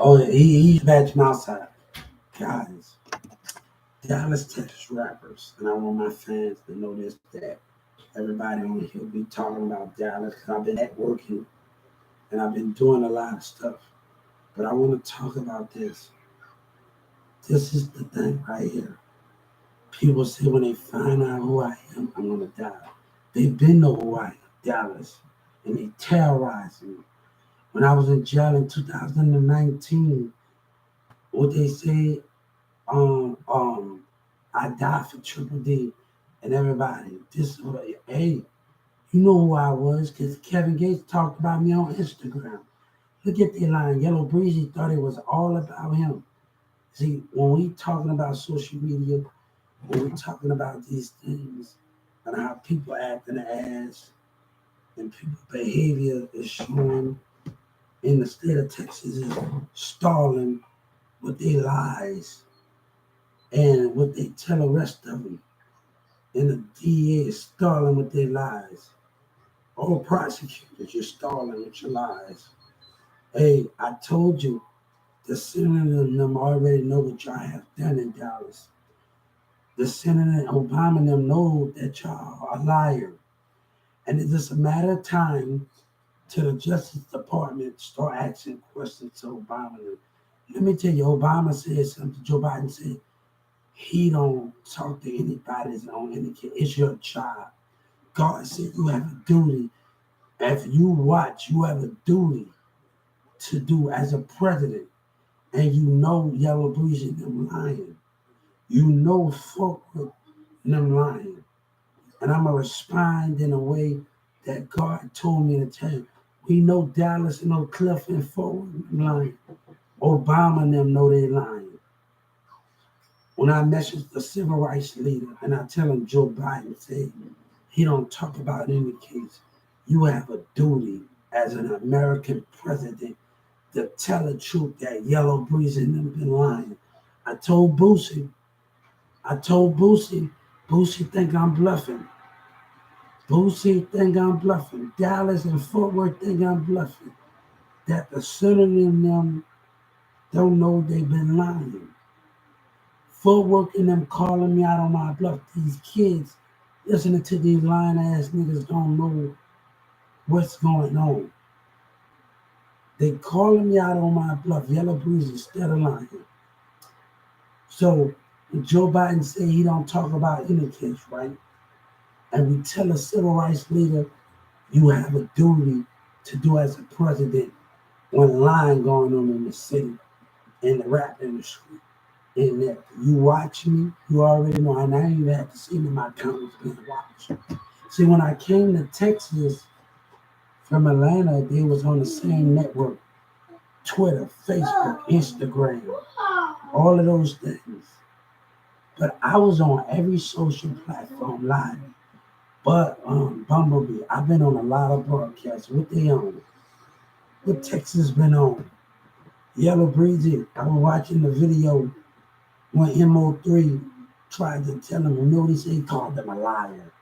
Oh, he's back from outside. Guys, Dallas, Texas rappers, and I want my fans to know this, that everybody on here be talking about Dallas because I've been networking and I've been doing a lot of stuff. But I want to talk about this. This is the thing right here. People say when they find out who I am, I'm gonna die. They've been know who I am, Dallas, and they terrorized me. When I was in jail in 2019, what they say, I died for Triple D and everybody. This, hey, you know who I was because Kevin Gates talked about me on Instagram. Look at the line. Yellow Breezy thought it was all about him. See, when we talking about social media, when we talking about these things and how people act in the ass and people's behavior is showing in the state of Texas is stalling with their lies and what they tell the rest of them. And the DA is stalling with their lies. All prosecutors, you're stalling with your lies. Hey, I told you, the senator and them already know what y'all have done in Dallas. The senator and Obama and them know that y'all are a liar. And it's just a matter of time till the Justice Department start asking questions to Obama. Let me tell you, Obama said something. Joe Biden said he don't talk to anybody that's on any kid. It's your child. God said you have a duty. If you watch, you have a duty to do as a president. And you know Yellow Breeze and them lying. You know folk with them lying. And I'm going to respond in a way that God told me to tell you. We know Dallas and Oak Cliff and folk with them lying. Obama and them know they lying. When I message the civil rights leader and I tell him Joe Biden said he don't talk about any case, you have a duty as an American president to tell the truth that Yellow Breeze and them been lying. I told Boosie, Boosie think I'm bluffing. Boosie think I'm bluffing. Dallas and Fort Worth think I'm bluffing. That the senator and them don't know they've been lying. Fort Worth and them calling me out on my bluff. These kids listening to these lying ass niggas don't know what's going on. They calling me out on my bluff. Yellow Breeze instead of lying. So when Joe Biden said he don't talk about any case, right? And we tell a civil rights leader you have a duty to do as a president when lying going on in the city, in the rap industry. And that you watch me, you already know, and I ain't even have to see me, my comments being watched. See, when I came to Texas from Atlanta, they was on the same network, Twitter, Facebook, Instagram, all of those things. But I was on every social platform live. But Bumblebee, I've been on a lot of broadcasts. What they on? What Texas been on? Yellow Breezy. I was watching the video when MO3 tried to tell him, you know what he said? He called them a liar.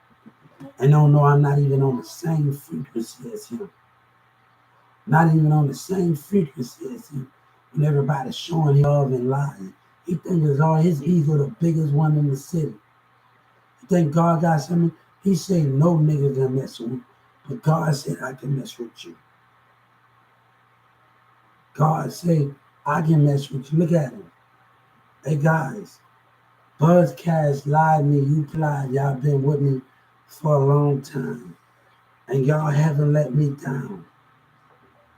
And don't know I'm not even on the same frequency as him. Not even on the same frequency as him. When everybody's showing him love and lying. He thinks it's all his ego, the biggest one in the city. You think God got something? He said no nigga can mess with me. But God said I can mess with you. God said I can mess with you. Look at him. Hey guys, Buzzcast lied me, you lied. Y'all been with me for a long time. And y'all haven't let me down.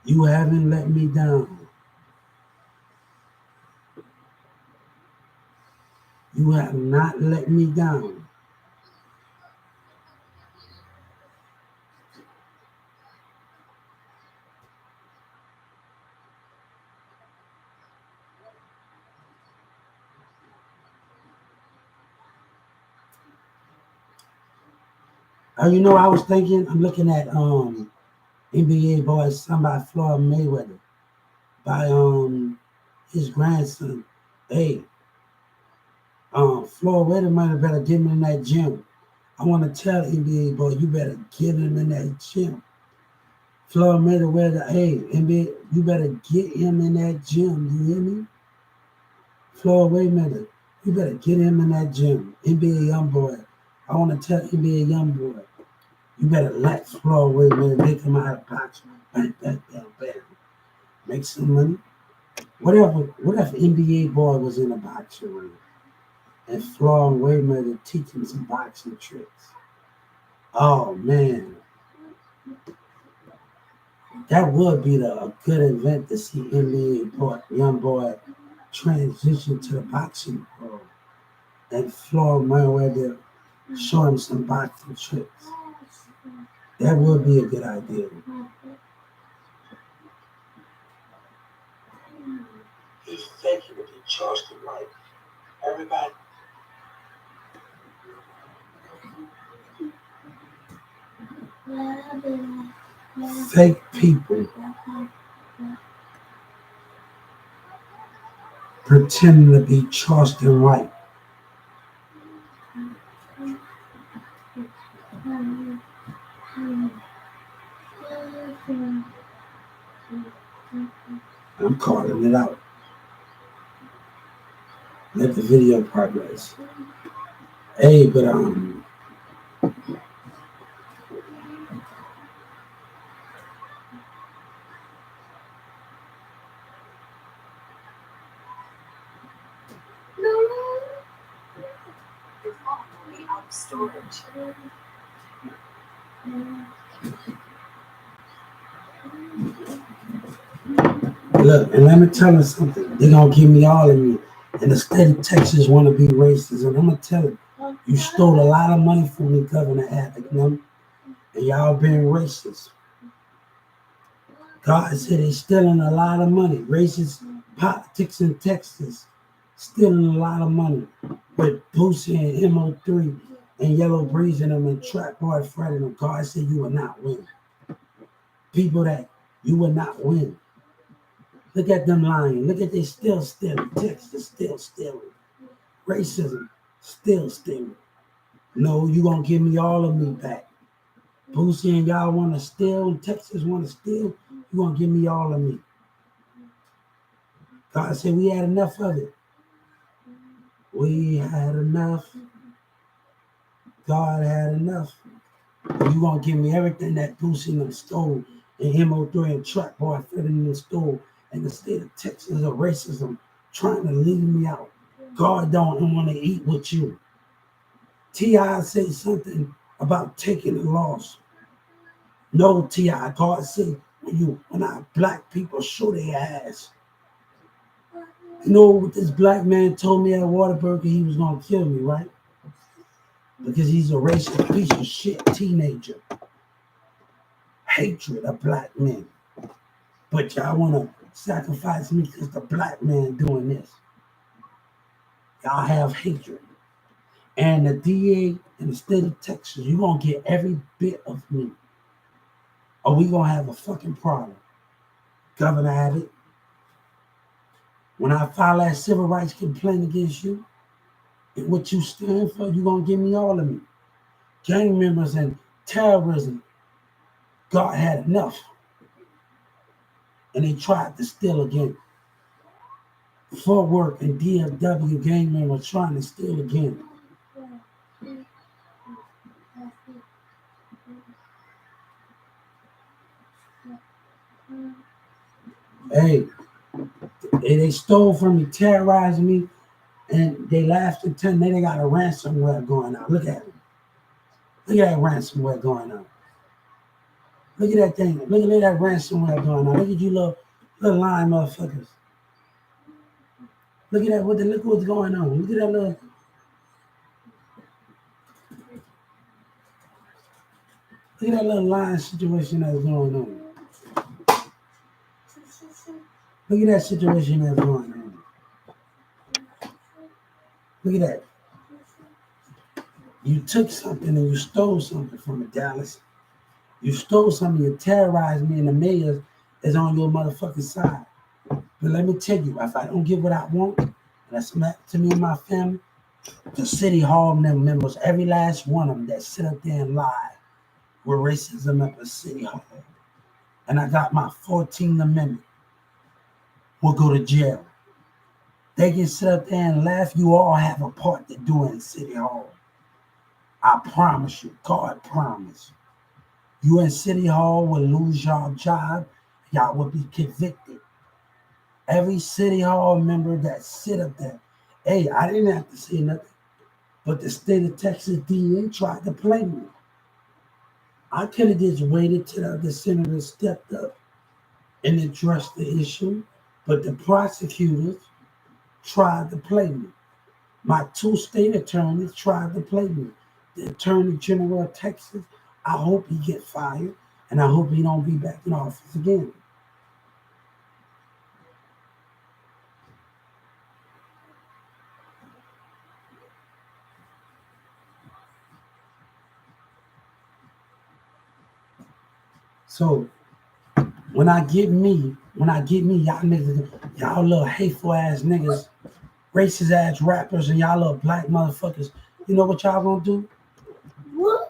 You haven't let me down. You have not let me down. You know, I was thinking, I'm looking at NBA boys, sung by Floyd Mayweather, by his grandson. Hey, Floyd Mayweather better get him in that gym. I want to tell NBA boy, you better get him in that gym. Floyd Mayweather, hey, NBA, you better get him in that gym. You hear me? Floyd Mayweather, you better get him in that gym. NBA Youngboy. I want to tell NBA Youngboy, you better let Floyd Mayweather make him out of boxing. Bang, bang, bang, bang. Make some money. What if NBA boy was in a boxing ring and Floyd Mayweather teach him some boxing tricks? Oh man, that would be a good event to see NBA boy, young boy transition to the boxing world and Floyd Mayweather show him some boxing tricks. That would be a good idea. He's thinking to be charged with life. Everybody. Fake people pretending to be Charleston White. I'm calling it out. Let the video progress. Hey, but storage. Look, and let me tell you something. They're gonna give me all of me. And the state of Texas want to be racist. And I'm gonna tell you, you stole a lot of money from me, Governor Abbott, and y'all being racist. God said they stealing a lot of money. Racist politics in Texas, stealing a lot of money with Boosie and MO3 and Yellow Breeze and them and Trap Boy Fred and them. God said you will not win. People that you will not win. Look at them lying. Look at they still stealing. Texas still stealing. Racism still stealing. No, you gonna give me all of me back. Boosie and y'all want to steal and Texas want to steal. You gonna give me all of me. God said we had enough of it. We had enough. God had enough. You gonna give me everything that Boosie and them stole and MO3 and Truck Boy Fred and them stole and the state of Texas of racism trying to leave me out. God don't want to eat with you. T.I. said something about taking the loss. No, T.I. God said when our black people show their ass. You know what this black man told me at Whataburger? He was gonna kill me, right? Because he's a racist piece of shit teenager. Hatred of black men. But y'all wanna sacrifice me because the black man doing this. Y'all have hatred. And the DA in the state of Texas, you're gonna get every bit of me. Or we gonna have a fucking problem. Governor Abbott, when I file that civil rights complaint against you, and what you stand for, you gonna give me all of me. Gang members and terrorism, God had enough. And they tried to steal again. Fort Worth and DFW gang members trying to steal again. Hey, they stole from me, terrorized me, and they laughed and tell me they got a ransomware going on. Look at it. Look at that ransomware going on. Look at that thing. Look at that ransomware going on. Look at you little lying motherfuckers. Look at that. Look what's going on. Look at that little. Look at that little lying situation that's going on. Look at that situation that's going on. Look at that. You took something and you stole something from it, Dallas. You stole something, you terrorized me, and the mayor is on your motherfucking side. But let me tell you, if I don't get what I want, and that's happened to me and my family, the city hall members, every last one of them that sit up there and lie with racism at the city hall. and I got my 14th Amendment, will go to jail. They can sit up there and laugh. You all have a part to do in City Hall. I promise you, God promise. You in City Hall will lose your job. Y'all will be convicted. Every City Hall member that sit up there, hey, I didn't have to say nothing, but the state of Texas DA tried to play me. I could have just waited till the senator stepped up and addressed the issue, but the prosecutors tried to play me. My two state attorneys tried to play me. The Attorney General of Texas, I hope he gets fired, and I hope he don't be back in office again. So when I get me, y'all niggas, y'all little hateful ass niggas, racist ass rappers, and y'all little black motherfuckers, you know what y'all gonna do?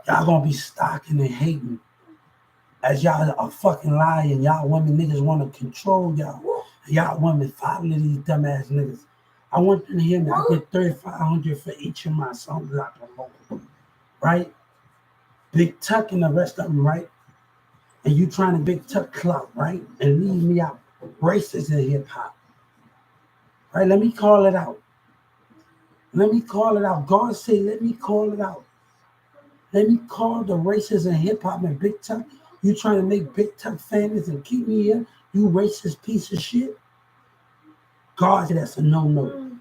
Y'all gonna be stalking and hating as y'all are fucking lying. Y'all women niggas wanna control y'all. Y'all women follow these dumbass niggas. I want them to hear me. I get $3,500 for each of my songs that I promote, right? Big Tuck and the rest of them, right? And you trying to Big Tuck clout, right? And leave me out. Racist in hip hop. Right? Let me call it out. Let me call it out. God say, let me call it out. Let me call the racists in hip hop and Big Tuck. You trying to make Big Tuck famous and keep me here? You racist piece of shit. God said that's a no-no.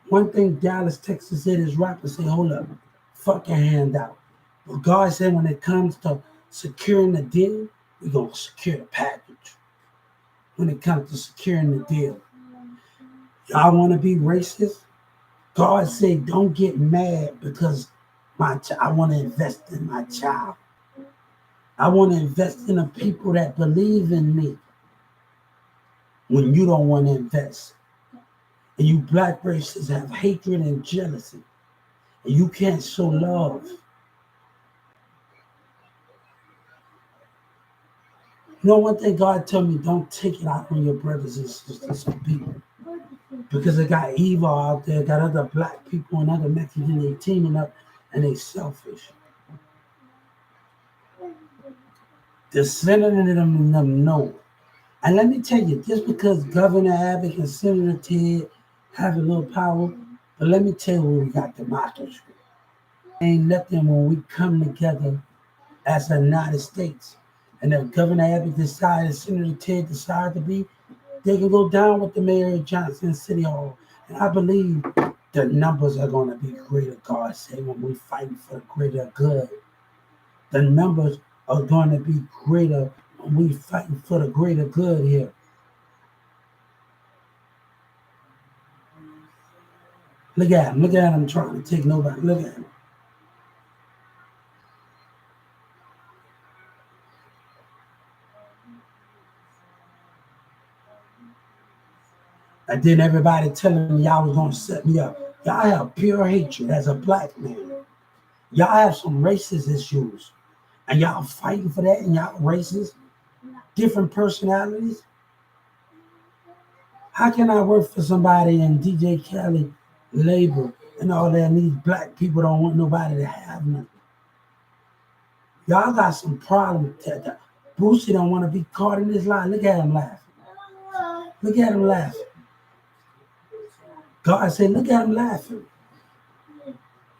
One thing Dallas, Texas said is rappers say, hold up, fuck your hand out. But God said when it comes to securing the deal, we're going to secure the package. When it comes to securing the deal. Y'all want to be racist? God said, don't get mad because I want to invest in my child. I want to invest in the people that believe in me when you don't want to invest. And you black racists have hatred and jealousy. And you can't show love. You know one thing God told me, don't take it out on your brothers and sisters and people. Because they got evil out there, got other black people and other Mexicans, they teaming up and they selfish. The senator and them know. And let me tell you, just because Governor Abbott and Senator Ted have a little power, but let me tell you where we got democracy. Ain't nothing when we come together as the United States. And if Governor Abbott decides, Senator Ted decides to be, they can go down with the Mayor Johnson City Hall. And I believe the numbers are going to be greater, God said, when we fight for the greater good. The numbers are going to be greater when we fighting for the greater good here. Look at him trying to take nobody. Look at him. And then everybody telling me y'all was going to set me up. Y'all have pure hatred as a black man. Y'all have some racist issues. And y'all fighting for that and y'all racist. Different personalities. How can I work for somebody in DJ Khaled labor and all that and these black people don't want nobody to have nothing? Y'all got some problems. Boosie don't want to be caught in this lie. Look at him laughing. Look at him laughing. God said, look at him laughing.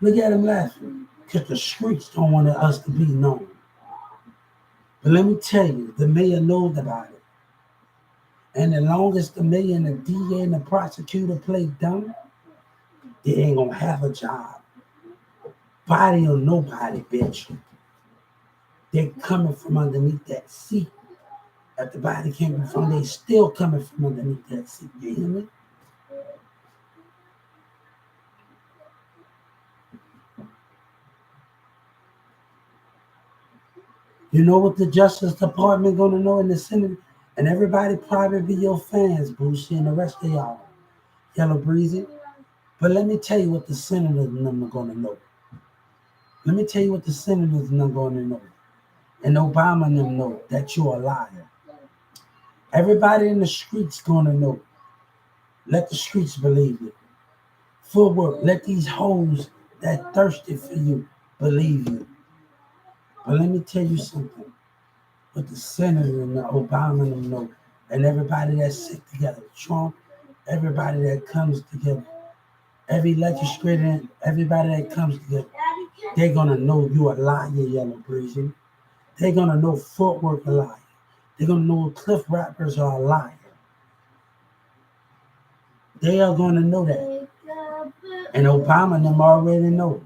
Look at him laughing. Because the streets don't want us to be known. But let me tell you, the mayor knows about it. And as long as the mayor and the DA and the prosecutor play dumb, they ain't going to have a job. Body or nobody, bitch. They're coming from underneath that seat. That the body came from, they still coming from underneath that seat. You hear me? You know what the Justice Department gonna know in the Senate? And everybody probably be your fans, Boosie, and the rest of y'all. Yellow Breezy. But let me tell you what the senators and them are gonna know. Let me tell you what the senators and them are gonna know. And Obama and them know that you're a liar. Everybody in the streets gonna know. Let the streets believe it. Footwork, let these hoes that thirsted for you believe you. But let me tell you something. What the senator and the Obama and them know, and everybody that's sick together, Trump, everybody that comes together, every legislator, everybody that comes together, they're gonna know you a liar, Yellow Breezy. They're gonna know Footwork a liar. They're gonna know Cliff Rappers are a liar. They are gonna know that. And Obama and them already know.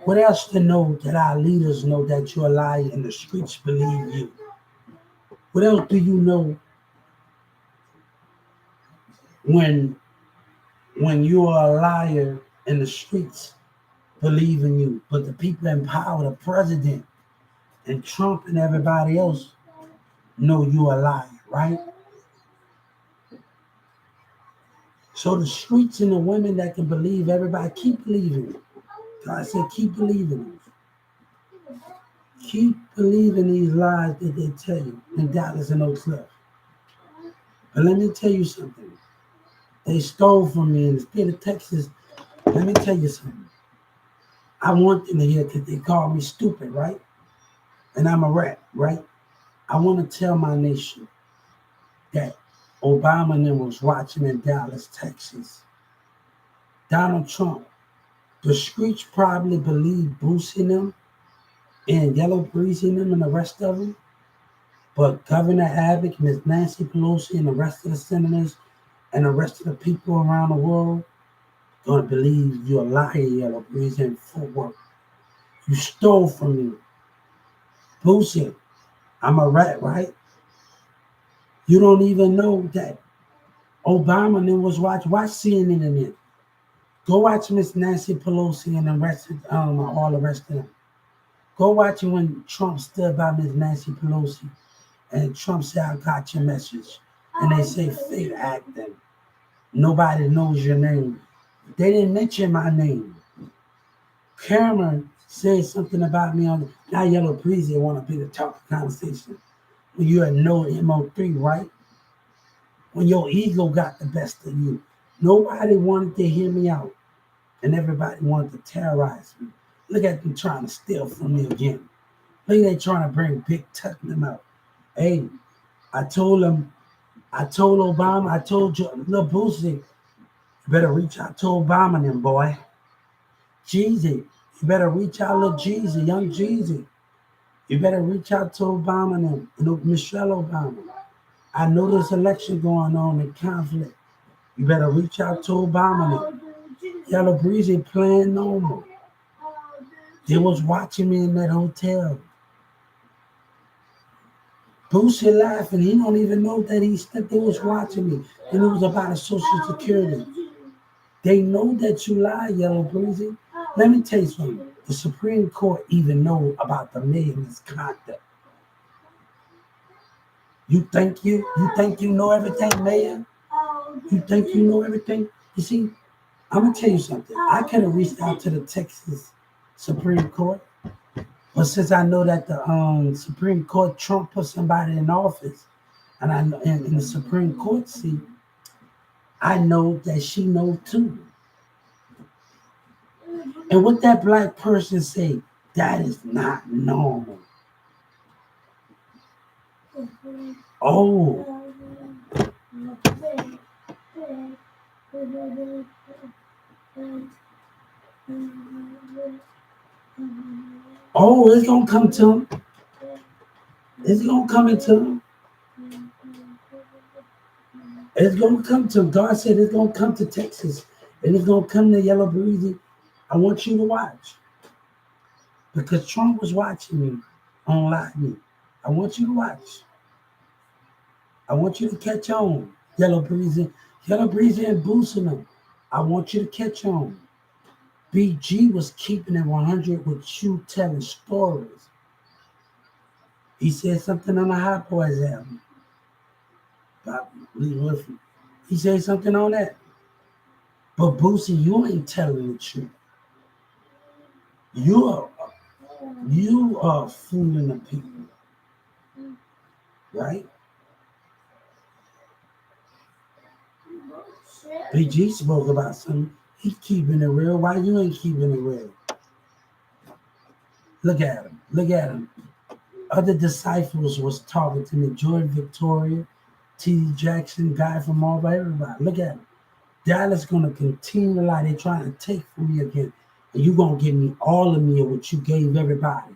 What else to know that our leaders know that you're a liar and the streets believe you? What else do you know when you are a liar and the streets believe in you, but the people in power, the president and Trump and everybody else know you a liar, right? So the streets and the women that can believe, everybody keep believing. God said, keep believing. Keep believing these lies that they tell you in Dallas and Oak Cliff. But let me tell you something. They stole from me in the state of Texas. Let me tell you something. I want them to hear because they call me stupid, right? And I'm a rat, right? I want to tell my nation that Obama and them was watching in Dallas, Texas. Donald Trump, the streets probably believe Boosie and them and Yellow Breezy and them and the rest of them. But Governor Abbott, Miss Nancy Pelosi, and the rest of the senators and the rest of the people around the world gonna believe you're a liar, Yellow Breezy, and Footwork. You stole from me. Boosie, I'm a rat, right? You don't even know that Obama and them was watch CNN and them. Go watch Miss Nancy Pelosi and the rest of all the rest of them. Go watch it when Trump stood by Miss Nancy Pelosi and Trump said, I got your message. And they say fake acting. Nobody knows your name. They didn't mention my name. Cameron said something about me on now Yellow Breezy want to be the talk of conversation. When you had no MO3, right? When your ego got the best of you. Nobody wanted to hear me out. And everybody wanted to terrorize me. Look at them trying to steal from me again. Look at they trying to bring Big Tuck them out. Hey, I told Obama, I told you, Lil Boosie, you better reach out to Obama and them, boy. Jeezy, you better reach out, Lil Jeezy, young Jeezy. You better reach out to Obama and them, Michelle Obama. I know there's election going on in conflict. You better reach out to Obama and them. Yellow Breezy playing normal. They was watching me in that hotel. Boosie laughing. He don't even know that they was watching me. And it was about a social security. They know that you lie, Yellow Breezy. Let me tell you something. The Supreme Court even know about the mayor misconduct. You think you know everything, Mayor? You think you know everything? You see, I'm gonna tell you something. I could have reached out to the Texas Supreme Court, but since I know that the Supreme Court Trump put somebody in office, and I know in the Supreme Court seat, I know that she knows too. And what that black person say, that is not normal. Oh, it's gonna come to him. It's gonna come into him. It's gonna come to him. God said it's gonna come to Texas, and it's gonna come to Yellow Breezy. I want you to watch because Trump was watching me on Live. I want you to watch. I want you to catch on, Yellow Breezy and boosting them. I want you to catch on. BG was keeping it 100 with you telling stories. He said something on the Hot Boys album. He said something on that. But Boosie, you ain't telling the truth. You are fooling the people, right? BG spoke about something. He keeping it real. Why you ain't keeping it real? Look at him. Look at him. Other disciples was talking to me. Jordan Victoria, T.D. Jackson, guy from Auburn, everybody. Look at him. Dallas gonna continue to lie. They trying to take from me again. And you gonna give me all of me of what you gave everybody.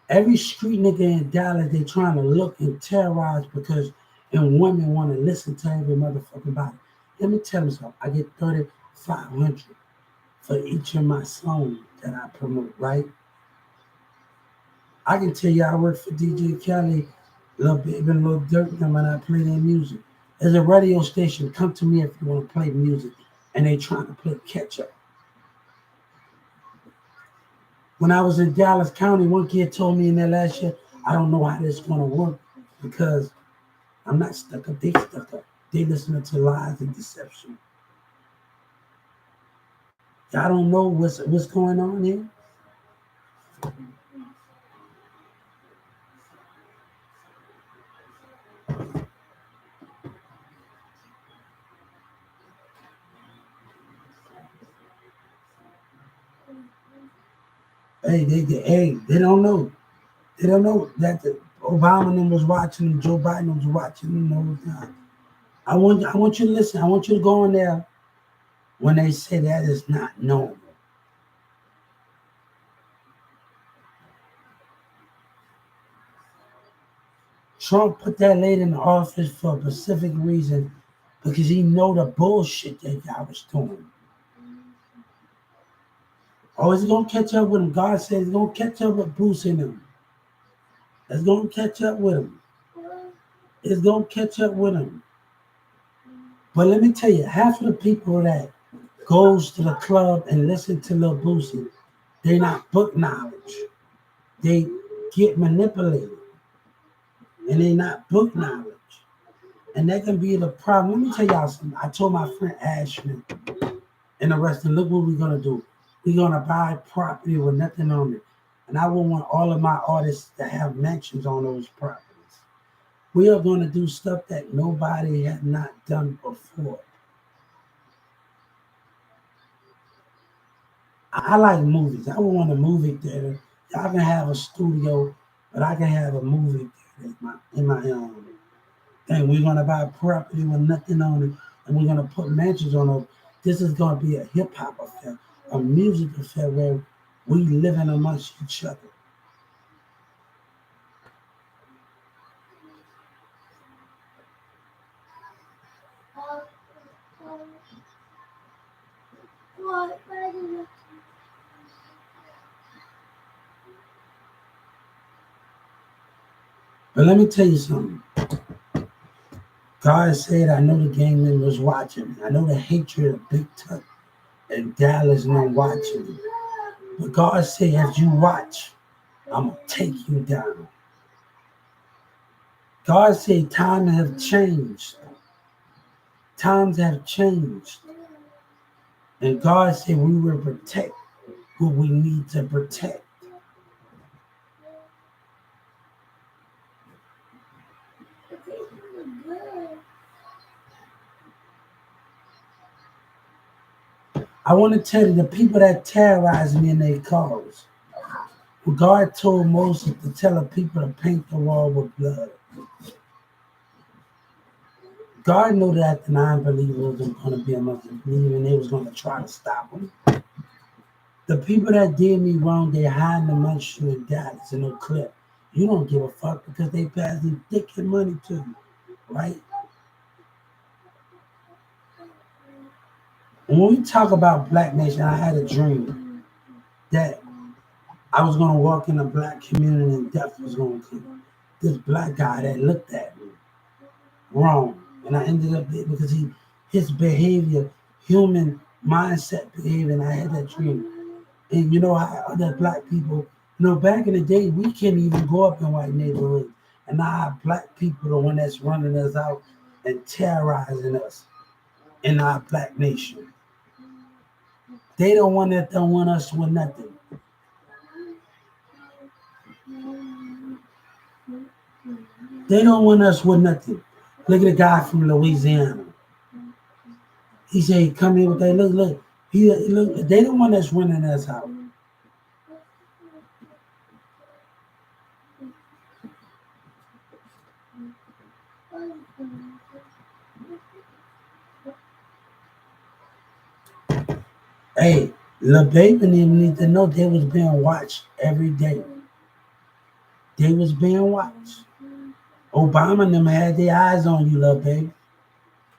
Every street nigga in Dallas, they trying to look and terrorize because and women want to listen to every motherfucking body. Let me tell you something. I get 3,500 for each of my songs that I promote, right? I can tell you I work for DJ Kelly, Lil Baby and Lil Durk when I play their music. There's a radio station, come to me if you want to play music, and they trying to play catch up. When I was in Dallas County, one kid told me in there last year, I don't know how this is going to work because I'm not stuck up. They stuck up. They listening to lies and deception. Y'all don't know what's going on here? They don't know. They don't know that Obama was watching them, Joe Biden was watching them the whole time. I want you to listen. I want you to go in there when they say that is not normal. Trump put that lady in the office for a specific reason because he know the bullshit that y'all was doing. Oh, it's gonna catch up with him. God says it's gonna catch up with Bruce and him. It's gonna catch up with him. It's gonna catch up with him. But let me tell you, half of the people that goes to the club and listen to Lil Boosie, they not book knowledge. They get manipulated. And they not book knowledge. And that can be the problem. Let me tell y'all something. I told my friend Ashman and the rest, and look what we're gonna do. We're gonna buy property with nothing on it. And I will want all of my artists to have mentions on those properties. We are gonna do stuff that nobody had not done before. I like movies. I want a movie theater. Y'all can have a studio, but I can have a movie theater in my thing. We're gonna buy property with nothing on it, and we're gonna put mansions on it. This is gonna be a hip hop affair, a music affair where we living amongst each other. But let me tell you something. God said, I know the gang members watching me. I know the hatred of Big Tuck and Dallas and them watching me. But God said, if you watch, I'm going to take you down. God said, times have changed. Times have changed. And God said, we will protect what we need to protect. I want to tell you, the people that terrorize me in their cars, God told Moses to tell the people to paint the wall with blood. God knew that the non-believers was going to be amongst the believers and they was going to try to stop them. The people that did me wrong, they hiding amongst you and Dallas in a clip. You don't give a fuck because they passing dick and money to you, right? And when we talk about Black Nation, I had a dream that I was going to walk in a black community and death was going to come. This black guy that looked at me wrong. And I ended up there because his behavior, human mindset behavior, and I had that dream. And you know how other black people, back in the day, we couldn't even go up in white neighborhoods. And now our black people, the one that's running us out and terrorizing us in our black nation. They the one that don't want us with nothing. They don't want us with nothing. Look at the guy from Louisiana. He said he come in with that. Look. Look. They the one that's running us out. Hey, Lil Baby need to know they was being watched every day. They was being watched. Obama and them had their eyes on you, Lil Baby.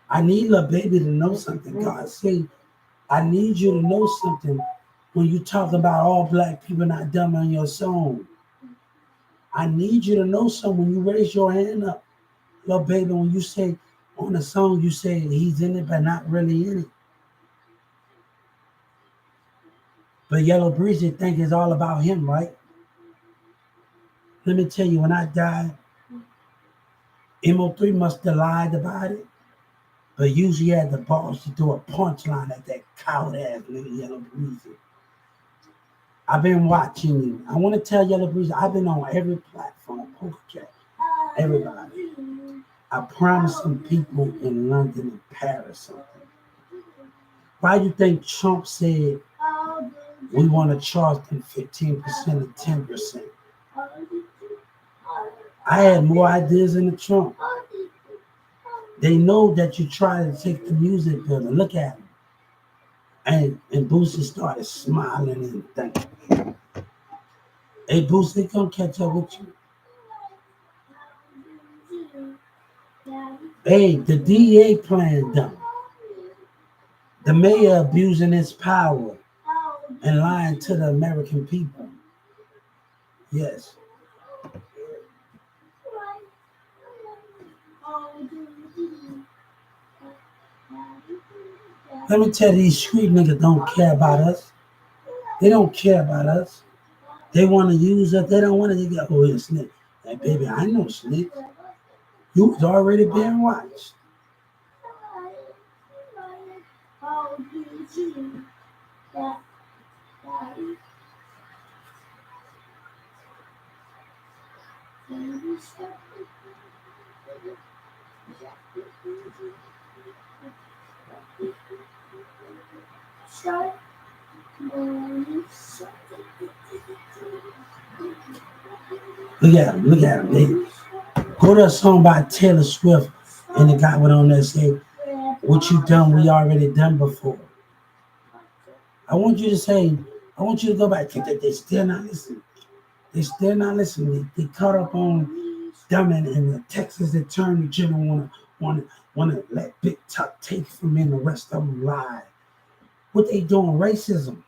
I need Lil Baby to know something. God say, I need you to know something when you talk about all black people not dumb on your song. I need you to know something when you raise your hand up, Lil Baby, when you say on the song, you say he's in it, but not really in it. But Yellow Breezy think it's all about him, right? Let me tell you, when I died, MO3 must have lied about it, but usually had the balls to do a punchline at that coward ass little Yellow Breezy. I've been watching you. I want to tell Yellow Breezy, I've been on every platform, Poker Chat, everybody. I promised some people in London and Paris something. Why do you think Trump said we want to charge them 15% and 10%? I had more ideas than the Trump. They know that you try to take the music building. Look at him. And Boosie started smiling and thinking, hey, Boosie, come catch up with you. Hey, the DA playing dumb. The mayor abusing his power and lying to the American people. Yes. Let me tell you, these street niggas don't care about us. They don't care about us. They want to use us. They don't want to get, oh, it's snitch. Hey, baby, I know snitch. You was already being watched. Look at him. Go to a song by Taylor Swift, and the guy went on there and say, what you done, we already done before. I want you to go back. They still not listening. They still not listening. They caught up on them and the Texas Attorney General wanna let Big Tuck take from in the rest of them lie. What they doing? Racism.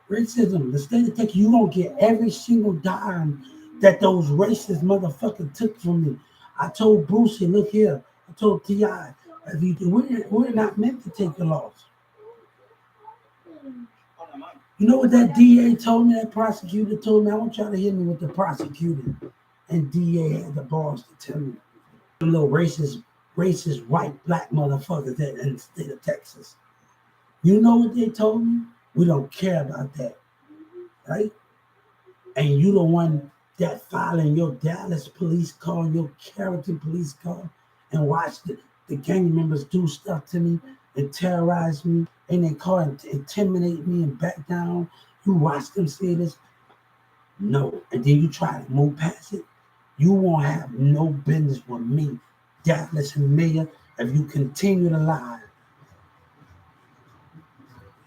The state of Texas, you gonna get every single dime that those racist motherfuckers took from me. I told Boosie, look here. I told T.I., we're not meant to take the loss. You know what that DA told me, that prosecutor told me? I want y'all to hear me with the prosecutor and DA had the balls to tell me. Them little racist, white, black motherfuckers that in the state of Texas. You know what they told me? We don't care about that, right? And you the one that filing your Dallas police car, your Carrollton police car, and watch the gang members do stuff to me and terrorize me in their car and intimidate me and back down. You watch them say this. No. And then you try to move past it. You won't have no business with me, Dallas and Mayor, if you continue to lie.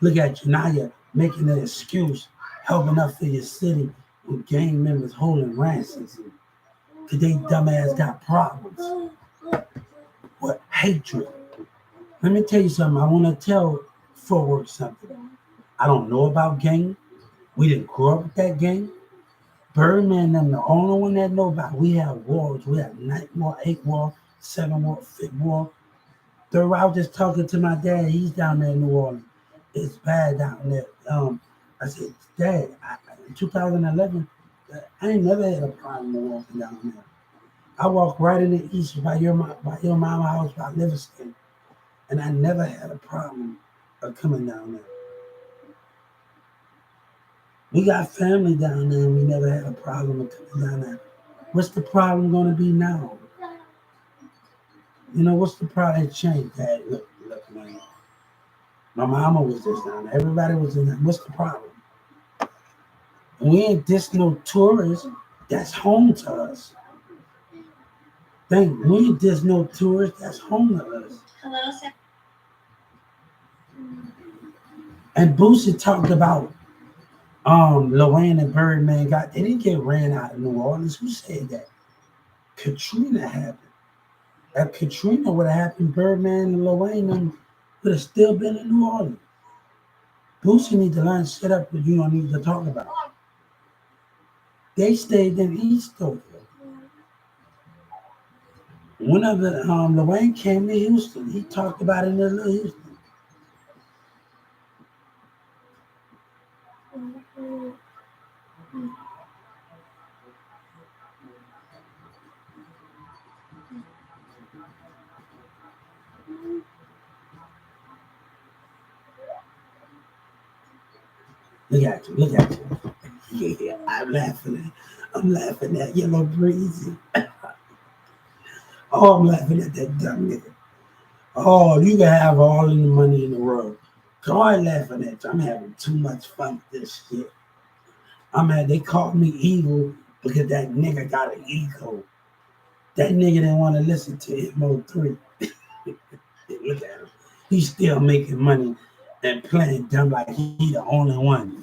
Look at you now, you're making an excuse, helping up for your city with gang members holding ransoms. Because they dumbass got problems with hatred. Let me tell you something. I want to tell Forward something. I don't know about gang. We didn't grow up with that gang. Birdman, I'm the only one that know about. We have wars. We have 9th War, 8th War, 7th War, 5th War. Third War, I was just talking to my dad. He's down there in New Orleans. It's bad down there. I said, Dad, in 2011, I ain't never had a problem walking down there. I walked right in the east by your mama house by Livingston, and I never had a problem of coming down there. We got family down there, and we never had a problem of coming down there. What's the problem going to be now? You know, what's the problem? It changed, Dad. Look, man. My mama was just down there. Everybody was in there. What's the problem? We ain't just no tourists. That's home to us. We ain't just no tourists. That's home to us. And Boosie talked about Lil Wayne and Birdman they didn't get ran out of New Orleans. Who said that? Katrina happened. If Katrina would have happened, Birdman and Lil Wayne would have still been in New Orleans. Boosie need to learn shit up that you don't need to talk about. They stayed in Eastover. Whenever Lil Wayne came to Houston, he talked about it in Little Houston. Look at you. Yeah, I'm laughing at Yellow Breezy. Oh, I'm laughing at that dumb nigga. Oh, you can have all the money in the world. God laughing at you. I'm having too much fun with this shit. They called me evil because that nigga got an ego. That nigga didn't want to listen to Mo3. Look at him. He's still making money and playing dumb like he the only one.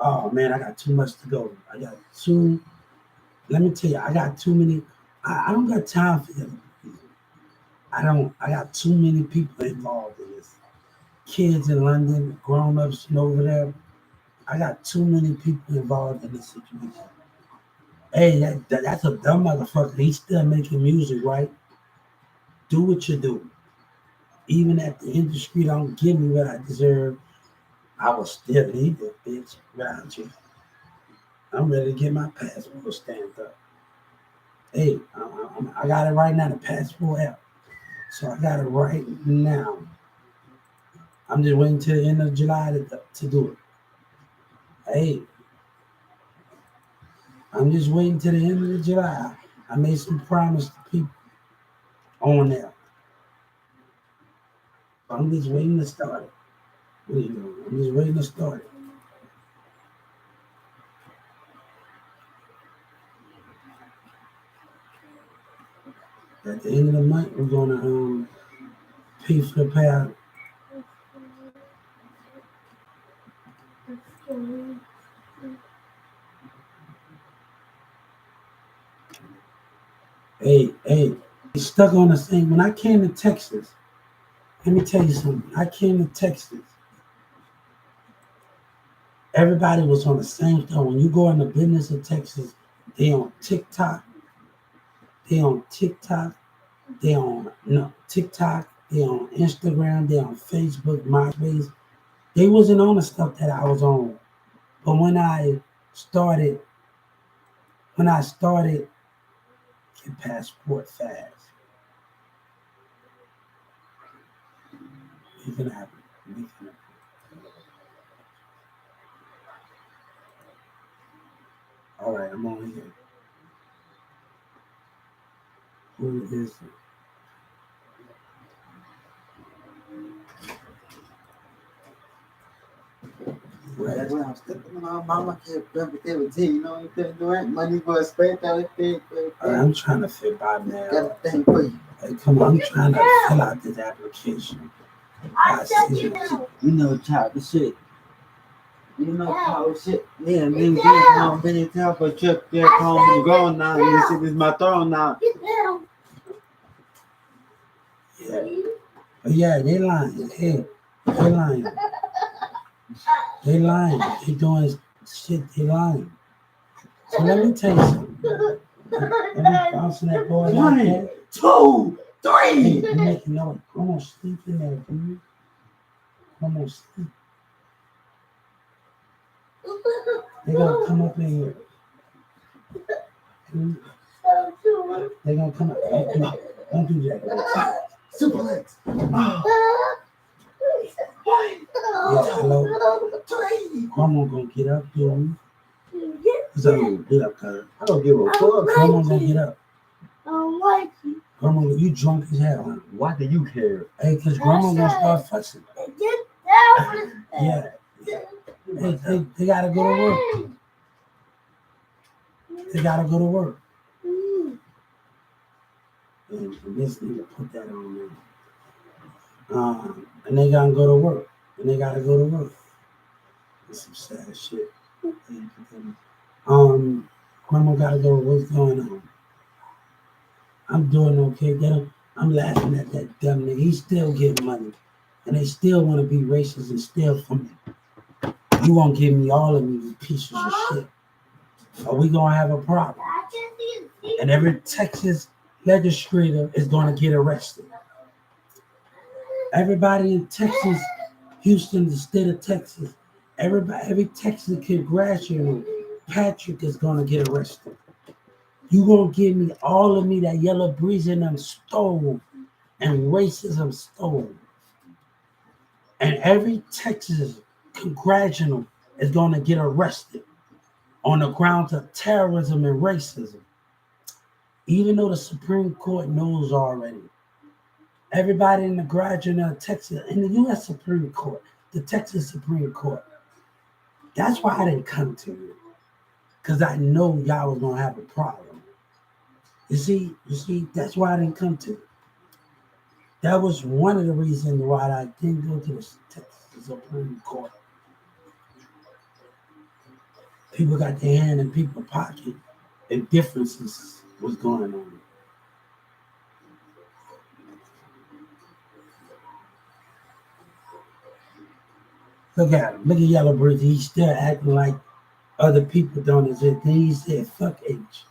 Oh man, I got too much to go. Let me tell you, I got too many. I don't got time for them. I got too many people involved in this. Kids in London, grown-ups over there. I got too many people involved in this situation. Hey, that's a dumb motherfucker. He's still making music, right? Do what you do. Even if the industry don't give me what I deserve, I will still leave this bitch without you. I'm ready to get my passport stamped up. Hey, I got it right now, the passport app. So I got it right now. I'm just waiting till the end of July to do it. Hey, I'm just waiting till the end of July. I made some promise to people on there. I'm just waiting to start it. What are you doing? I'm just waiting to start it. At the end of the month, we're gonna pay for the payout. Hey, stuck on the thing. When I came to Texas, let me tell you something. I came to Texas. Everybody was on the same stuff. When you go in the business of Texas, they on TikTok. They on TikTok. They on TikTok. They on Instagram. They on Facebook, MySpace. They wasn't on the stuff that I was on. But when I started get passport fast, it can happen. All right, I'm on here. Who is it? That's why I'm stepping on my mama kept everything, you know, you couldn't do it. Money for a spare everything. I'm trying to fit by now. Got a thing for you. Hey, come on, I'm trying to fill out this application. You know, child shit. You know, how shit. Yeah, then get home, been in town for a trip, get home, and gone now. This shit is my throne now. Yeah, they lying. Hey, they lying. They lying. They doing shit. They lying. So let me tell you something. Let me bouncing that boy out there. 1, 2, 3. Hey, you making noise. Come on, sleep in there, dude. Come on, sleep. They gonna come up in here. They gonna come up. Don't do that. Superlex. Yeah, hello. Come on, gonna get up, dude. So get up, cuz. I don't give a fuck. Come on, gonna get up. Grandma, you drunk as hell, huh? Why do you care? Hey, because Grandma gonna start fussing. Yeah. They gotta go to work. They gotta go to work. And this nigga put that on me. And they gotta go to work. And they gotta go to work. That's some sad shit. Grandma gotta go. What's going on? I'm doing okay. I'm laughing at that dumb nigga. He still getting money. And they still want to be racist and steal from me. You won't give me all of me, you pieces of shit. Or we gonna have a problem. And every Texas legislator is gonna get arrested. Everybody in Texas, Houston, the state of Texas, every Texas kid graduating, Patrick is gonna get arrested. You gonna give me all of me that Yellow Breezy and them stole, and racism stole. And every Texas congressional is gonna get arrested on the grounds of terrorism and racism. Even though the Supreme Court knows already. Everybody in the graduate of Texas, in the U.S. Supreme Court, the Texas Supreme Court. That's why I didn't come to you. Because I know y'all was gonna have a problem. You see, that's why I didn't come to you. That was one of the reasons why I didn't go to the Texas Supreme Court. People got their hand in people's pocket and differences was going on. Look at him. Look at Yellow Breezy. He's still acting like other people don't exist. Then he said, fuck H.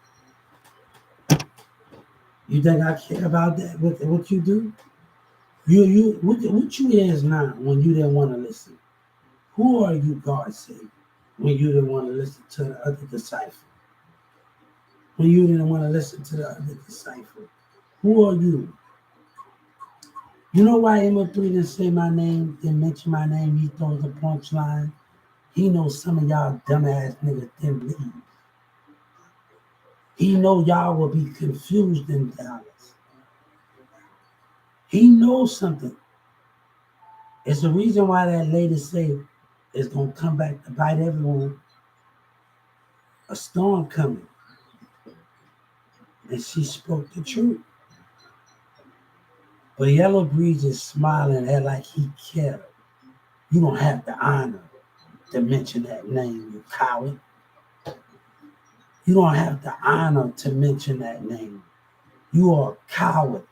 You think I care about that? What you do? What you is now when you didn't want to listen? Who are you, God save, when you didn't want to listen to the other disciple? When you didn't want to listen to the other disciple? Who are you? You know why Emo3 didn't say my name, didn't mention my name, he throws a punchline? He knows some of y'all dumbass niggas didn't leave. He know y'all will be confused in Dallas. He knows something. It's the reason why that lady say it's gonna come back to bite everyone. A storm coming. And she spoke the truth. But Yellow Breeze is smiling at like he cared. You don't have the honor to mention that name, you coward. You don't have the honor to mention that name. You are a coward.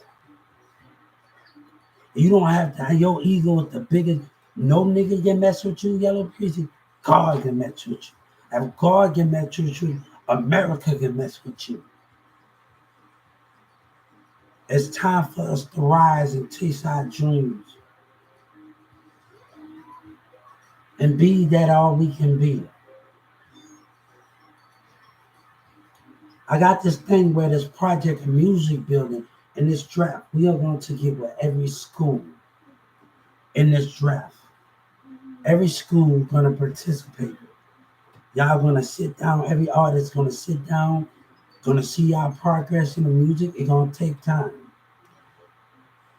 You don't have to, your ego is the biggest. No nigga can mess with you, Yellow Breezy. God can mess with you. If God can mess with you, America can mess with you. It's time for us to rise and chase our dreams. And be that all we can be. I got this thing where this project music building in this draft, we are going to get with every school in this draft. Every school going to participate. Y'all going to sit down. Every artist going to sit down, going to see our progress in the music. It's going to take time.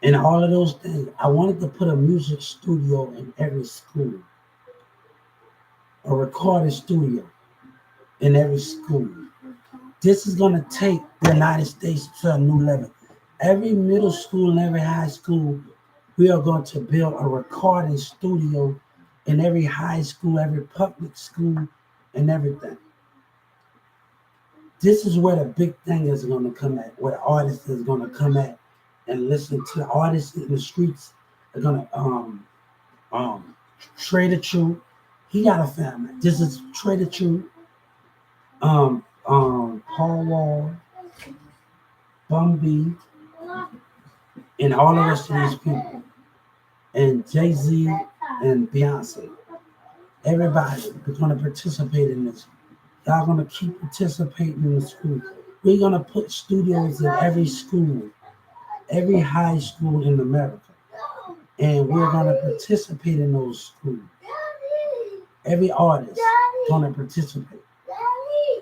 And all of those things. I wanted to put a music studio in every school. A recording studio in every school. This is going to take the United States to a new level. Every middle school and every high school, we are going to build a recording studio in every high school, every public school, and everything. This is where the big thing is going to come at, where the artist is going to come at and listen to the artists in the streets. Are going to Trader True. He got a family. This is Trader True. Paul Wall, Bun B, and all the rest of these people. And Jay-Z and Beyonce. Everybody is going to participate in this. Y'all going to keep participating in the school. We're going to put studios in every school, every high school in America. And we're going to participate in those schools. Every artist is going to participate.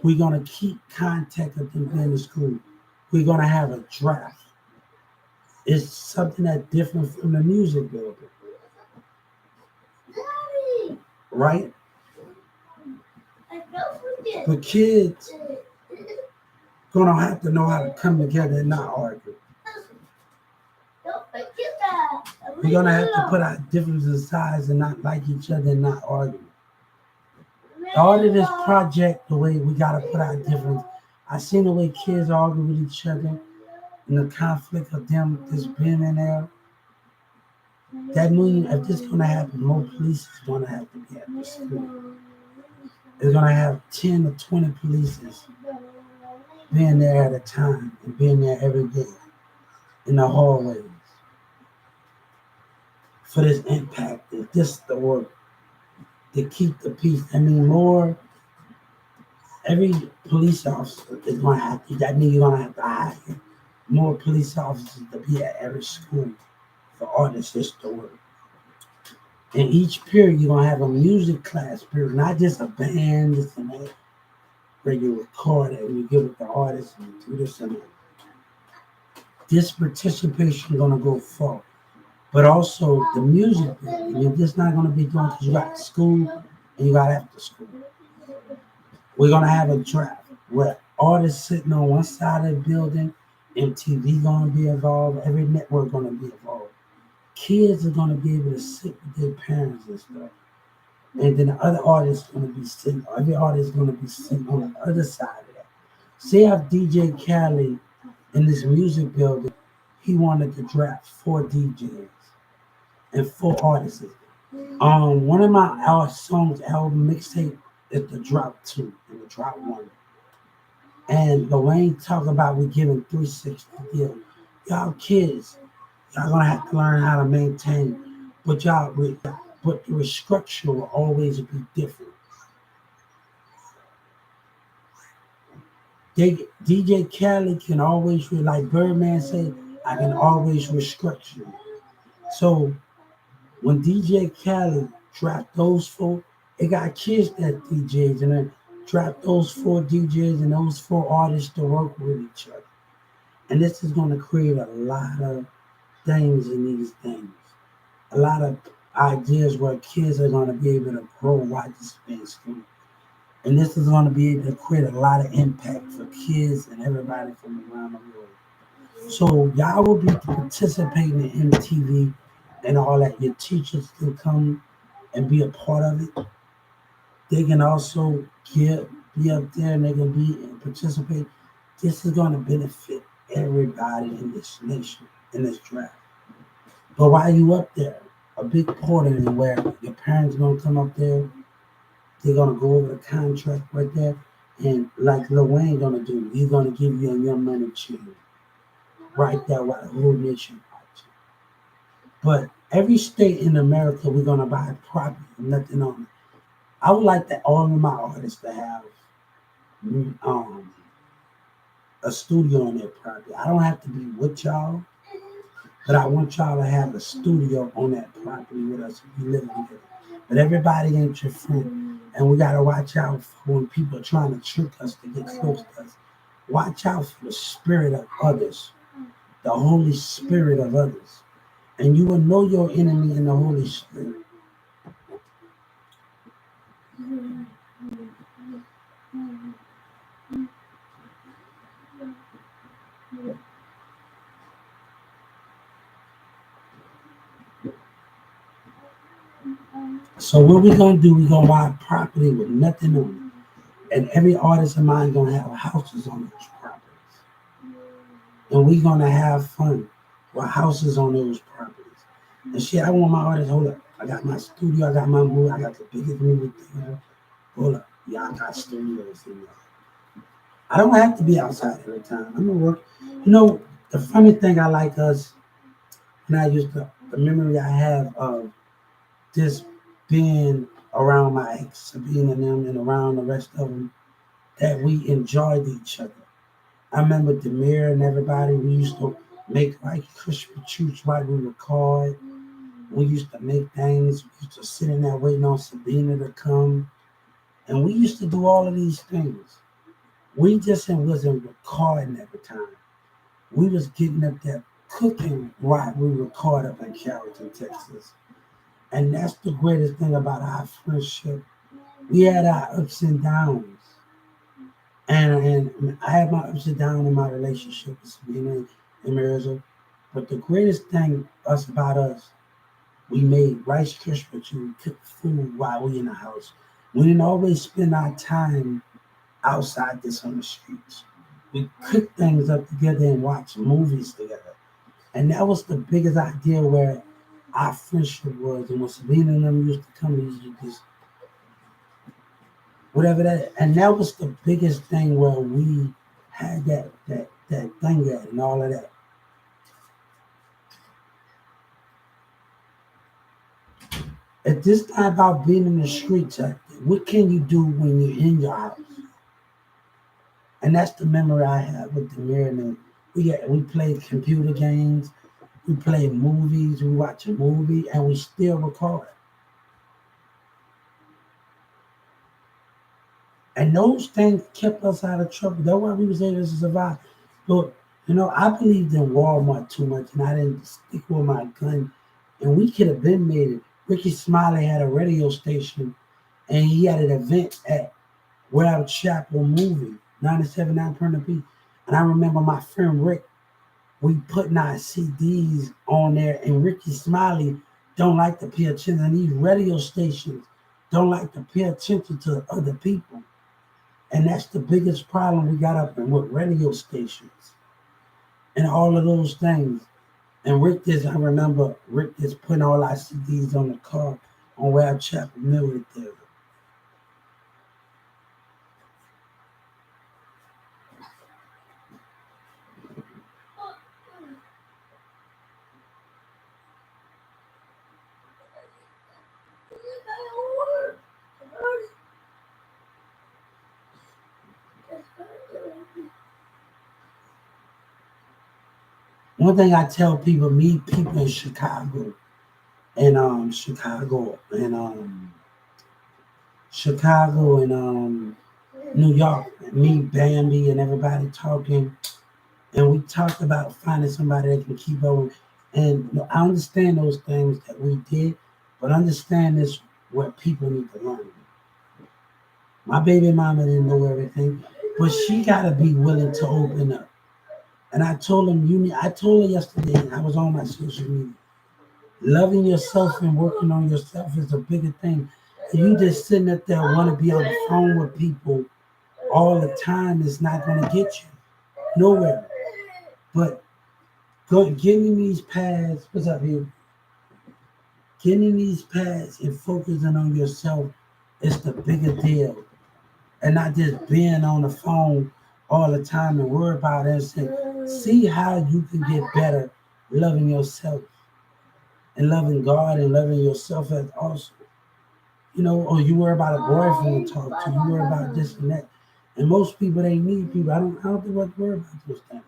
We're going to keep contact with them in the school. we're gonna have a draft. It's something that's different from the music building, right? But kids gonna have to know how to come together and not argue. We're gonna have to put our differences aside and not like each other and not argue. All of this project, the way we gotta put our difference. I seen the way kids argue with each other and the conflict of them just being in there. That means if this gonna happen, more police is gonna have to be at the school. They're gonna have 10 or 20 police being there at a time and being there every day in the hallways for this impact. If this is the work to keep the peace. I mean, more every police officer is gonna have to. That means you're gonna have to hire more police officers to be at every school for all this to work. In each period, you're gonna have a music class period, not just a band, this and that, where you record it and you give it to artists and you do this and that. This participation is gonna go far. But also the music building, you're just not gonna be doing because you got school and you got after school. We're gonna have a draft where artists sitting on one side of the building, MTV gonna be involved, every network gonna be involved. Kids are gonna be able to sit with their parents and stuff. And then the other artists gonna be sitting, every artist is gonna be sitting on the other side of that. Say if DJ Khaled in this music building, he wanted to draft 4 DJs and 4 artists. One of our songs album mixtape is the drop 2 and the drop 1. And Lorraine talking about we giving 360 deal. Y'all kids, y'all gonna have to learn how to maintain, but the structure will always be different. DJ Khaled can always, like Birdman said, I can always restructure you. So when DJ Khaled dropped those 4, it got kids that DJs and then dropped those 4 DJs and those 4 artists to work with each other. And this is going to create a lot of things in these things. A lot of ideas where kids are going to be able to grow while this being school. And this is going to be able to create a lot of impact for kids and everybody from around the world. So y'all will be participating in MTV and all that. Your teachers can come and be a part of it. They can also be up there and they can be and participate. This is going to benefit everybody in this nation, in this draft. But while you up there, a big part of it where your parents going to come up there, they're going to go over the contract right there. And like Lil Wayne going to do, he's going to give you a Young Money tune right there while the whole nation watching. But every state in America, we're going to buy property, nothing on it. I would like that all of my artists to have a studio on their property. I don't have to be with y'all, but I want y'all to have a studio on that property with us if we live together. But everybody ain't your friend. And we got to watch out for when people are trying to trick us to get close to us. Watch out for the spirit of others, the Holy Spirit of others. And you will know your enemy in the Holy Spirit. So what we're going to do, we're going to buy property with nothing on it. And every artist of mine going to have houses on those properties. And we're going to have fun with houses on those properties. And shit, I want my artists, hold up. I got my studio, I got my movie, I got the biggest movie thing. Hold up. Y'all got studios in there. I don't have to be outside every time. I'm going to work. You know, the funny thing I like us, and I just, the memory I have of just being around my ex, Sabine and them, and around the rest of them, that we enjoyed each other. I remember Demir and everybody, we used to make like Christmas treats while we record. We used to make things. We used to sit in there waiting on Sabina to come. And we used to do all of these things. We just wasn't recording every time. We was getting up there cooking while we were caught up in Carrollton, Texas. And that's the greatest thing about our friendship. We had our ups and downs. And I had my ups and downs in my relationship with Sabina and Marissa. But the greatest thing about us, we made Rice Krispies. We cooked food while we in the house. We didn't always spend our time outside this on the streets. We cooked things up together and watched movies together. And that was the biggest idea where our friendship was. And when Sabina and them used to come, we used to just whatever that, and that was the biggest thing where we had that thing at and all of that. At this time about being in the streets, what can you do when you're in your house? And that's the memory I have with the mirror. We played computer games, we played movies, we watch a movie, and we still record. And those things kept us out of trouble. That's why we was able to survive. But I believed in Walmart too much, and I didn't stick with my gun. And we could have been made it. Ricky Smiley had a radio station, and he had an event at Wild Chapel Movie, 97.9 Perna P. And I remember my friend Rick, we putting our CDs on there, and Ricky Smiley don't like to pay attention. And these radio stations don't like to pay attention to other people. And that's the biggest problem we got up in with radio stations and all of those things. And I remember Rick just putting all our CDs on the car on Wild Chapel Military. One thing I tell people, meet people in Chicago and New York, me, Bambi, and everybody talking, and we talked about finding somebody that can keep going. And I understand those things that we did, but understand this what people need to learn. My baby mama didn't know everything, but she gotta be willing to open up. And I told I told her yesterday, and I was on my social media, loving yourself and working on yourself is a bigger thing. If you just sitting up there want to be on the phone with people all the time is not going to get you nowhere. But getting these pads, what's up here? Getting these pads and focusing on yourself is the bigger deal. And not just being on the phone all the time and worry about it. See how you can get better loving yourself and loving God and loving yourself as also. Or you worry about a boyfriend to talk to, you worry about this and that. And most people, they need people. I don't think what to worry about those things.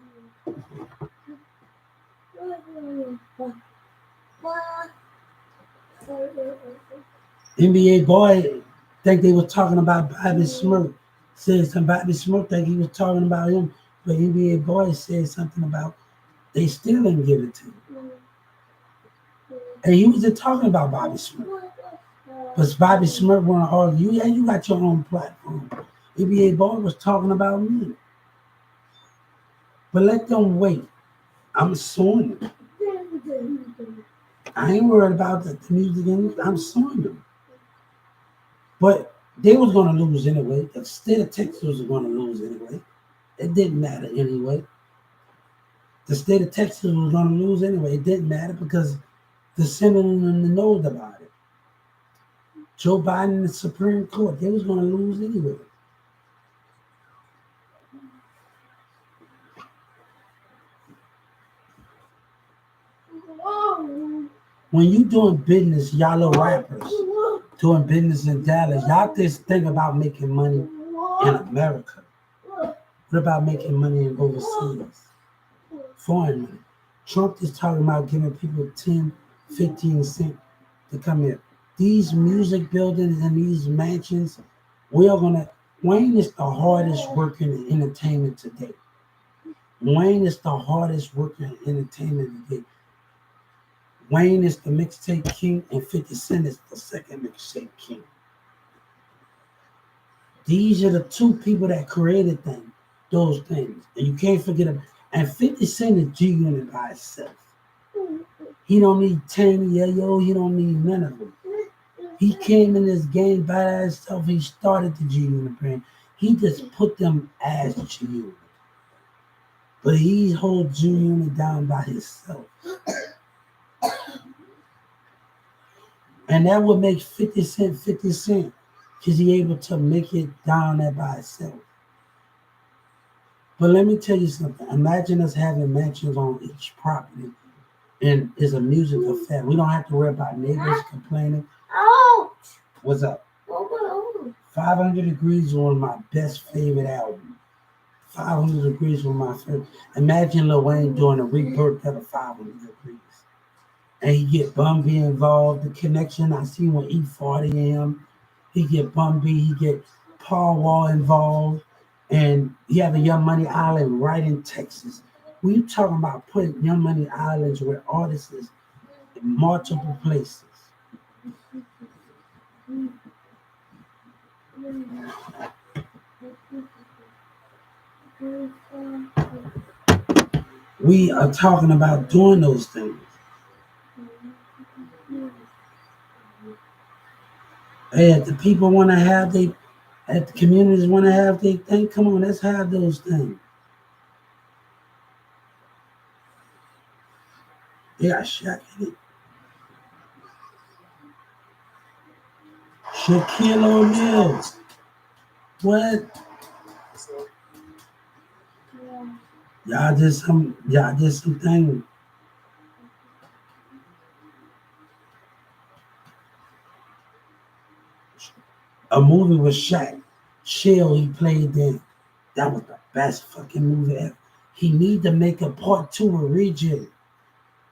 NBA boy think they were talking about Bobby Smurf. Said something Bobby Smurf think he was talking about him, but NBA boy said something about they still didn't give it to him. And he wasn't talking about Bobby Smurf. But Bobby Smurf want to argue, yeah, you got your own platform. NBA boy was talking about me. But let them wait. I'm suing them. I ain't worried about the music industry. I'm suing them. But they was going to lose anyway. The state of Texas was going to lose anyway. It didn't matter anyway. The state of Texas was going to lose anyway. It didn't matter because the Senate knows about it. Joe Biden and the Supreme Court, they was going to lose anyway. When you doing business, y'all are rappers doing business in Dallas. Y'all just think about making money in America. What about making money in overseas? Foreign money. Trump is talking about giving people 10, 15 cents to come here. These music buildings and these mansions, Wayne is the hardest working in entertainment today. Wayne is the hardest working entertainment today. Wayne is the mixtape king, and 50 Cent is the second mixtape king. These are the two people that created those things. And you can't forget them. And 50 Cent is G Unit by itself. He don't need Tammy Yayo, he don't need none of them. He came in this game by himself. He started the G Unit brand. He just put them as G Unit. But he holds G Unit down by himself. And that would make 50 Cent 50 Cent. Because he able to make it down there by itself. But let me tell you something. Imagine us having mansions on each property. And it's a music affair. We don't have to worry about neighbors complaining. What's up? 500 Degrees was my best favorite album. 500 Degrees was my favorite. Imagine Lil Wayne doing a rebirth of 500 Degrees. And he get Bun B involved. The connection I see with E40M. He get Bun B. He get Paul Wall involved. And he have a Young Money Island right in Texas. We talking about putting Young Money Islands where artists is in multiple places. We are talking about doing those things. Hey, if the people want to have if the communities want to have their thing, come on, let's have those things. They got Shaq in it. Shaquille O'Neal. What? Y'all did some thing. A movie with Shaq. Shell, he played in. That was the best fucking movie ever. He need to make a part 2 of Region.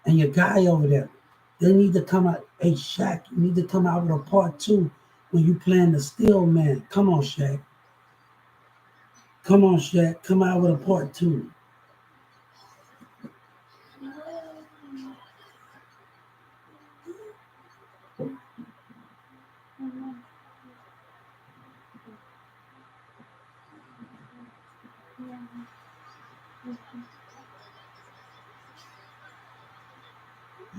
And your guy over there. They need to come out. Hey, Shaq, you need to come out with a part 2 when you playing the Steel Man. Come on, Shaq. Come on, Shaq. Come out with a part 2.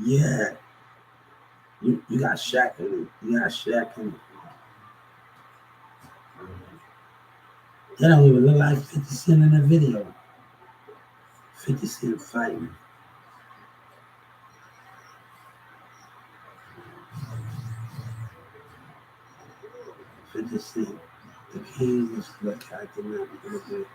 Yeah. You got Shaq in it. You got Shaq in it. That don't even look like 50 Cent in the video. 50 Cent fighting. The king is like acting out a little bit.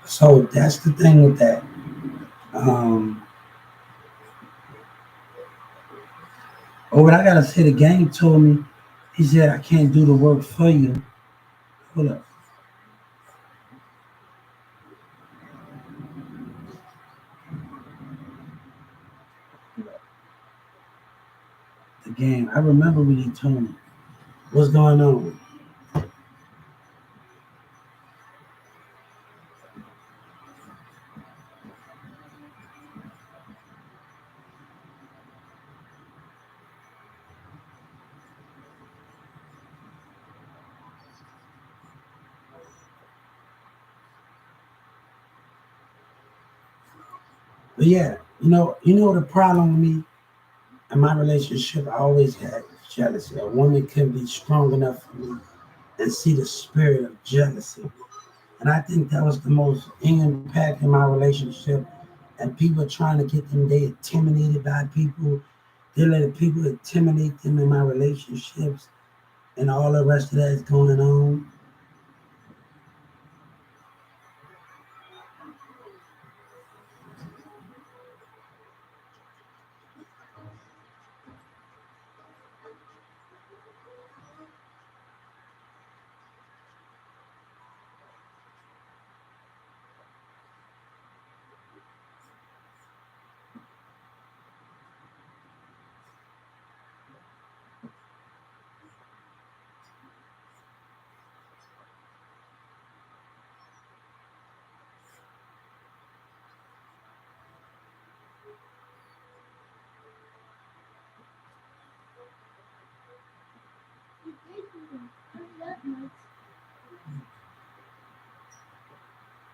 So that's the thing with that. What I gotta say, the gang told me, he said, I can't do the work for you. Hold up. The gang, I remember when he told me, what's going on? But yeah, you know the problem with me in my relationship, I always had jealousy. A woman couldn't be strong enough for me and see the spirit of jealousy. And I think that was the most impact in my relationship. And people trying to get them, they intimidated by people. They letting people intimidate them in my relationships, and all the rest of that is going on.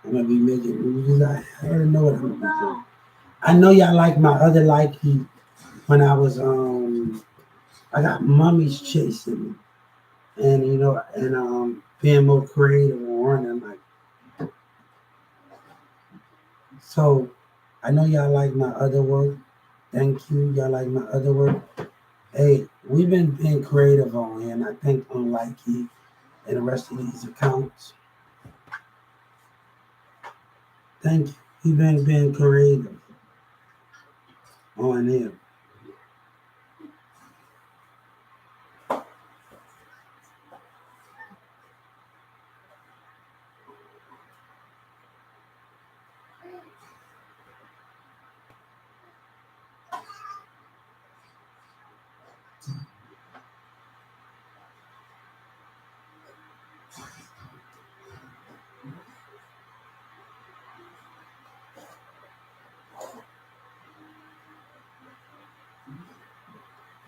I'm gonna be making movies. I already know what I'm gonna be doing. I know y'all like my other likey when I got mummies chasing me, and being more creative and running like. So I know y'all like my other work. Thank you. Y'all like my other work. Hey, we've been being creative on here, and I think on Likey and the rest of these accounts. Thank you. We've been being creative on here.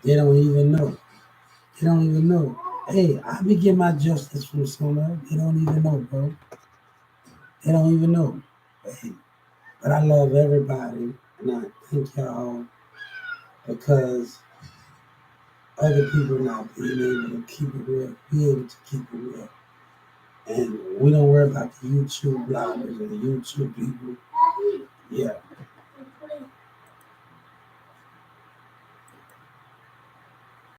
They don't even know. They don't even know. Hey, I be getting my justice from somewhere. They don't even know, bro. They don't even know. Hey, but I love everybody, and I thank y'all because other people not being able to keep it real, be able to keep it real. And we don't worry about the YouTube bloggers and the YouTube people. Yeah.